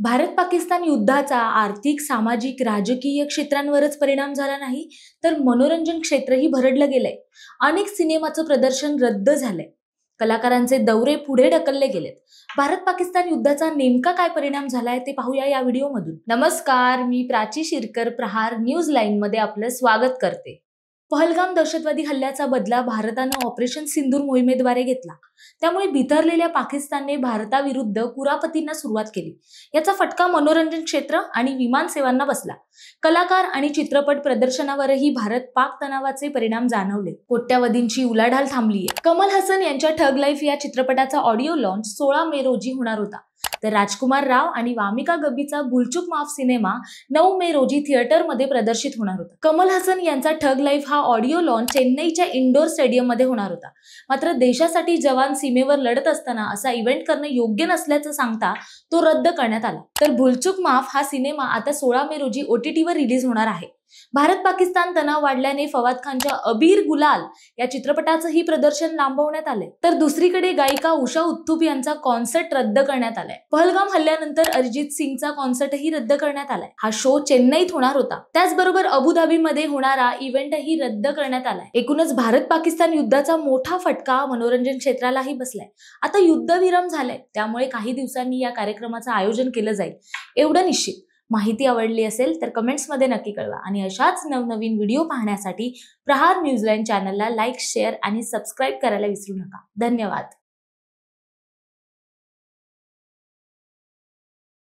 भारत पाकिस्तान युद्धाचा आर्थिक, सामाजिक, राजकीय क्षेत्रांवरच परिणाम झाला नाही, तर मनोरंजन क्षेत्रही भरडलं गेलंय. अनेक सिनेमाचं प्रदर्शन रद्द झालंय. कलाकारांचे दौरे पुढे ढकलले गेलेत. भारत पाकिस्तान युद्धाचा नेमका काय परिणाम झालाय ते पाहूया या व्हिडिओमधून. नमस्कार, मी प्राची शिरकर, प्रहार न्यूज लाईन मध्ये आपलं स्वागत करते. पहलगाम दहशतवादी हल्ल्याचा बदला भारतानं ऑपरेशन सिंदूर मोहिमेद्वारे घेतला. त्यामुळे बिथरलेल्या पाकिस्तानने भारताविरुद्ध कुरापतींना सुरुवात केली. याचा फटका मनोरंजन क्षेत्र आणि विमान सेवांना बसला. कलाकार आणि चित्रपट प्रदर्शनावरही भारत पाक तणावाचे परिणाम जाणवले. कोट्यावधींची उलाढाल थांबलीये. कमल हसन यांच्या ठग लाईफ या चित्रपटाचा ऑडिओ लॉन्च 16 मे रोजी होणार होता. तर राजकुमार राव आणि वामिका गब्बीचा भूलचूक माफ सिनेमा 9 मे रोजी थिएटरमध्ये प्रदर्शित होणार होता. कमल हसन यांचा ठग लाईफ हा ऑडिओ लॉन्च चेन्नईच्या इंडोर स्टेडियममध्ये होणार होता. मात्र देशासाठी जवान सीमेवर लढत असताना असा इव्हेंट करणं योग्य नसल्याचं सांगता तो रद्द करण्यात आला. तर भूलचूक माफ हा सिनेमा आता 16 मे रोजी OTT वर रिलीज होणार आहे. भारत पाकिस्तान तणाव वाढल्याने फवाद खानच्या अबीर गुलाल या चित्रपटाचंही प्रदर्शन लांबवण्यात आलंय. तर दुसरीकडे गायिका उषा उत्थुप यांचा कॉन्सर्ट रद्द करण्यात आलाय. पहलगाम हल्ल्यानंतर अरिजित सिंगचा कॉन्सर्टही रद्द करण्यात आलाय. हा शो चेन्नईत होणार होता. त्याचबरोबर अबुधाबीमध्ये होणारा इव्हेंटही रद्द करण्यात आलाय. एकूणच भारत पाकिस्तान युद्धाचा मोठा फटका मनोरंजन क्षेत्रालाही बसलाय. आता युद्धविराम झालाय, त्यामुळे काही दिवसांनी या कार्यक्रमाचं आयोजन केलं जाईल एवढं निश्चित. माहिती आवडली असेल तर कमेंट्समध्ये नक्की कळवा आणि अशाच नवनवीन व्हिडिओ पाहण्यासाठी प्रहार न्यूज लाईन चॅनलला लाईक, शेअर आणि सबस्क्राईब करायला विसरू नका. धन्यवाद.